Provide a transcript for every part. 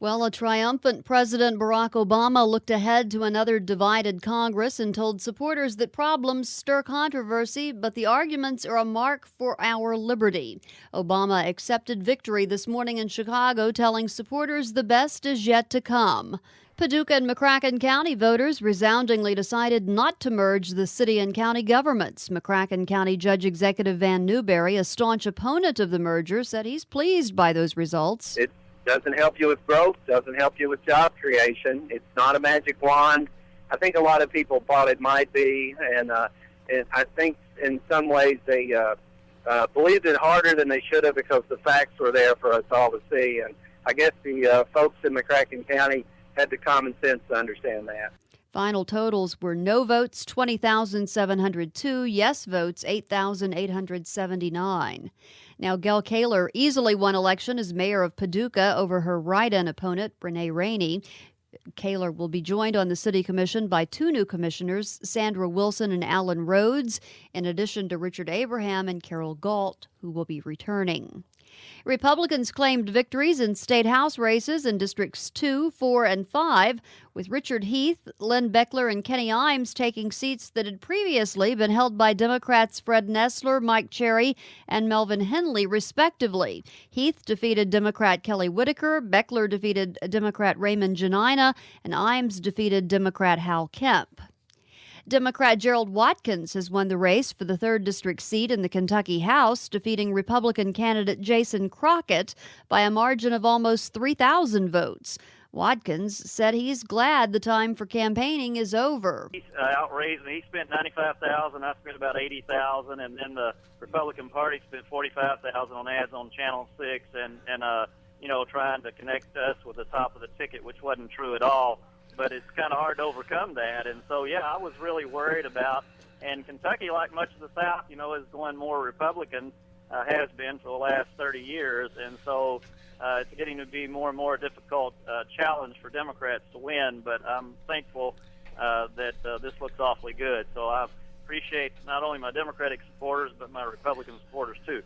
Well, a triumphant President Barack Obama looked ahead to another divided Congress and told supporters that problems stir controversy, but the arguments are a mark for our liberty. Obama accepted victory this morning in Chicago, telling supporters the best is yet to come. Paducah and McCracken County voters resoundingly decided not to merge the city and county governments. McCracken County Judge Executive Van Newberry, a staunch opponent of the merger, said he's pleased by those results. It doesn't help you with growth, doesn't help you with job creation. It's not a magic wand. I think a lot of people thought it might be, and I think in some ways they believed it harder than they should have because the facts were there for us all to see. And I guess the folks in McCracken County had the common sense to understand that. Final totals were no votes 20,702, yes votes 8,879. Now, Gail Kaler easily won election as mayor of Paducah over her write-in opponent, Brene Rainey. Kaler will be joined on the city commission by two new commissioners, Sandra Wilson and Alan Rhodes, in addition to Richard Abraham and Carol Galt, who will be returning. Republicans claimed victories in state house races in Districts 2, 4, and 5, with Richard Heath, Lynn Beckler, and Kenny Imes taking seats that had previously been held by Democrats Fred Nessler, Mike Cherry, and Melvin Henley, respectively. Heath defeated Democrat Kelly Whitaker, Beckler defeated Democrat Raymond Janina, and Imes defeated Democrat Hal Kemp. Democrat Gerald Watkins has won the race for the 3rd District seat in the Kentucky House, defeating Republican candidate Jason Crockett by a margin of almost 3,000 votes. Watkins said he's glad the time for campaigning is over. He's outraised me. He spent $95,000. I spent about $80,000, and then the Republican Party spent $45,000 on ads on Channel 6, and trying to connect us with the top of the ticket, which wasn't true at all. But it's kind of hard to overcome that. And so, I was really worried about, and Kentucky, like much of the South, is going more Republican, has been for the last 30 years. And so it's getting to be more and more difficult challenge for Democrats to win. But I'm thankful that this looks awfully good. So I appreciate not only my Democratic supporters, but my Republican supporters, too.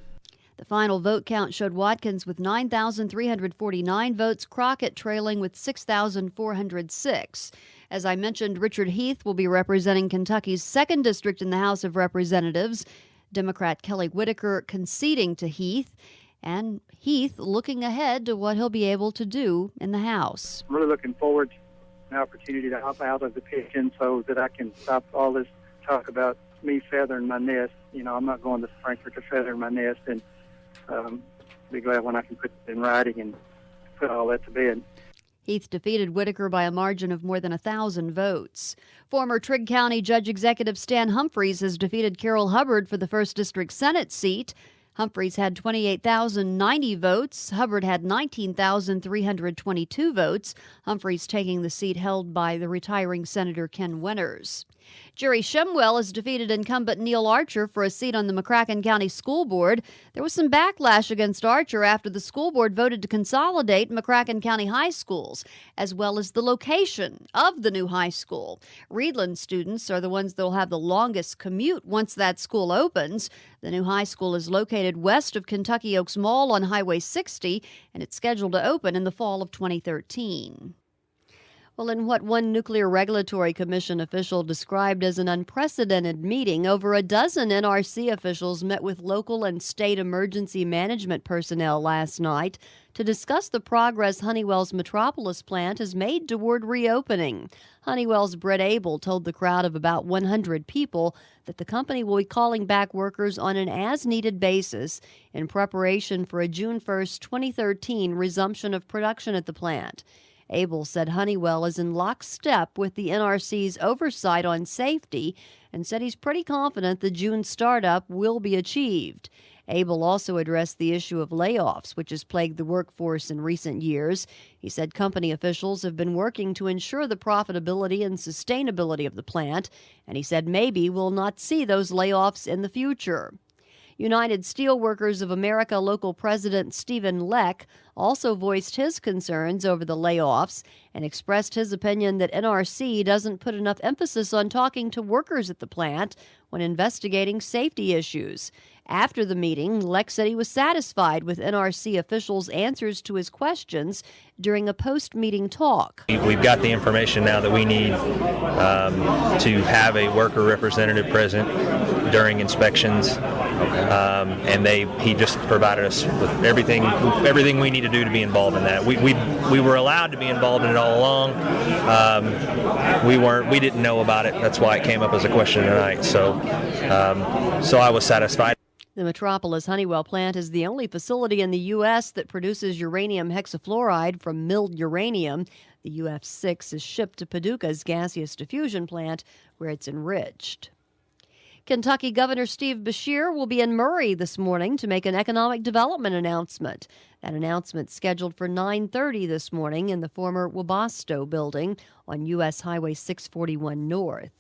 The final vote count showed Watkins with 9,349 votes, Crockett trailing with 6,406. As I mentioned, Richard Heath will be representing Kentucky's 2nd District in the House of Representatives. Democrat Kelly Whitaker conceding to Heath, and Heath looking ahead to what he'll be able to do in the House. I'm really looking forward to an opportunity to help out of the kitchen so that I can stop all this talk about me feathering my nest. I'm not going to Frankfurt to feather my nest, and be glad when I can put it in writing and put all that to bed. Heath defeated Whitaker by a margin of more than 1,000 votes. Former Trigg County Judge Executive Stan Humphreys has defeated Carol Hubbard for the 1st District Senate seat. Humphreys had 28,090 votes. Hubbard had 19,322 votes. Humphreys taking the seat held by the retiring Senator Ken Winters. Jerry Shemwell has defeated incumbent Neil Archer for a seat on the McCracken County School Board. There was some backlash against Archer after the school board voted to consolidate McCracken County high schools, as well as the location of the new high school. Reedland students are the ones that will have the longest commute once that school opens. The new high school is located west of Kentucky Oaks Mall on Highway 60, and it's scheduled to open in the fall of 2013. Well, in what one Nuclear Regulatory Commission official described as an unprecedented meeting, over a dozen NRC officials met with local and state emergency management personnel last night to discuss the progress Honeywell's Metropolis plant has made toward reopening. Honeywell's Brett Abel told the crowd of about 100 people that the company will be calling back workers on an as-needed basis in preparation for a June 1, 2013 resumption of production at the plant. Abel said Honeywell is in lockstep with the NRC's oversight on safety and said he's pretty confident the June startup will be achieved. Abel also addressed the issue of layoffs, which has plagued the workforce in recent years. He said company officials have been working to ensure the profitability and sustainability of the plant, and he said maybe we'll not see those layoffs in the future. United Steelworkers of America local president Stephen Leck also voiced his concerns over the layoffs and expressed his opinion that NRC doesn't put enough emphasis on talking to workers at the plant when investigating safety issues. After the meeting, Lex said he was satisfied with NRC officials' answers to his questions during a post-meeting talk. We've got the information now that we need to have a worker representative present during inspections, and he just provided us with everything we need to do to be involved in that. We were allowed to be involved in it all along. We didn't know about it. That's why it came up as a question tonight. So I was satisfied. The Metropolis Honeywell plant is the only facility in the U.S. that produces uranium hexafluoride from milled uranium. The UF6 is shipped to Paducah's gaseous diffusion plant, where it's enriched. Kentucky Governor Steve Beshear will be in Murray this morning to make an economic development announcement. That announcement scheduled for 9:30 this morning in the former Wabasto building on U.S. Highway 641 North.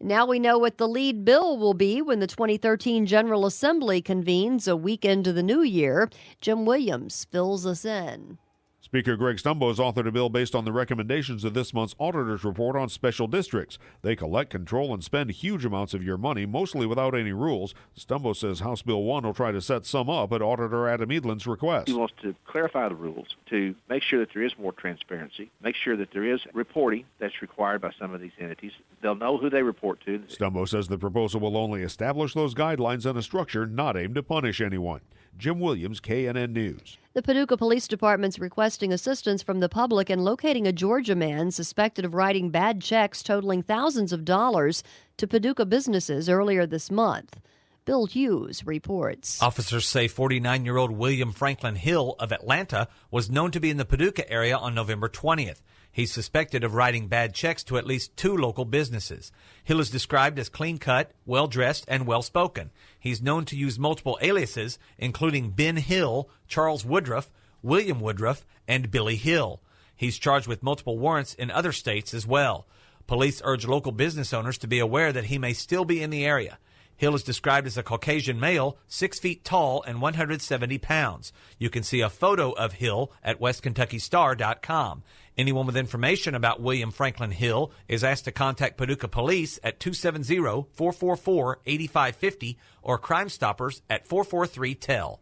Now we know what the lead bill will be when the 2013 General Assembly convenes a week into the new year. Jim Williams fills us in. Speaker Greg Stumbo has authored a bill based on the recommendations of this month's auditor's report on special districts. They collect, control, and spend huge amounts of your money, mostly without any rules. Stumbo says House Bill 1 will try to set some up at Auditor Adam Edlin's request. He wants to clarify the rules to make sure that there is more transparency, make sure that there is reporting that's required by some of these entities. They'll know who they report to. Stumbo says the proposal will only establish those guidelines and a structure not aimed to punish anyone. Jim Williams, KNN News. The Paducah Police Department's requesting assistance from the public in locating a Georgia man suspected of writing bad checks totaling thousands of dollars to Paducah businesses earlier this month. Bill Hughes reports. Officers say 49-year-old William Franklin Hill of Atlanta was known to be in the Paducah area on November 20th. He's suspected of writing bad checks to at least 2 local businesses. Hill is described as clean-cut, well-dressed, and well-spoken. He's known to use multiple aliases, including Ben Hill, Charles Woodruff, William Woodruff, and Billy Hill. He's charged with multiple warrants in other states as well. Police urge local business owners to be aware that he may still be in the area. Hill is described as a Caucasian male, 6 feet tall and 170 pounds. You can see a photo of Hill at westkentuckystar.com. Anyone with information about William Franklin Hill is asked to contact Paducah Police at 270-444-8550 or Crime Stoppers at 443-TELL.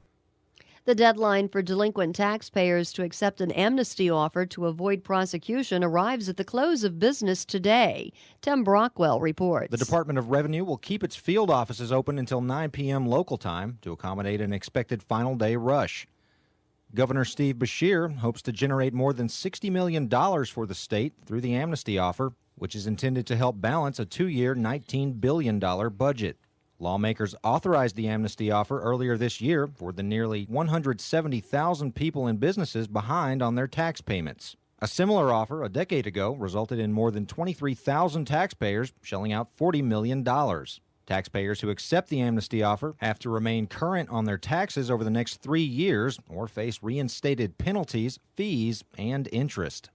The deadline for delinquent taxpayers to accept an amnesty offer to avoid prosecution arrives at the close of business today. Tim Brockwell reports. The Department of Revenue will keep its field offices open until 9 p.m. local time to accommodate an expected final day rush. Governor Steve Beshear hopes to generate more than $60 million for the state through the amnesty offer, which is intended to help balance a 2-year, $19 billion budget. Lawmakers authorized the amnesty offer earlier this year for the nearly 170,000 people and businesses behind on their tax payments. A similar offer a decade ago resulted in more than 23,000 taxpayers shelling out $40 million. Taxpayers who accept the amnesty offer have to remain current on their taxes over the next 3 years or face reinstated penalties, fees, and interest.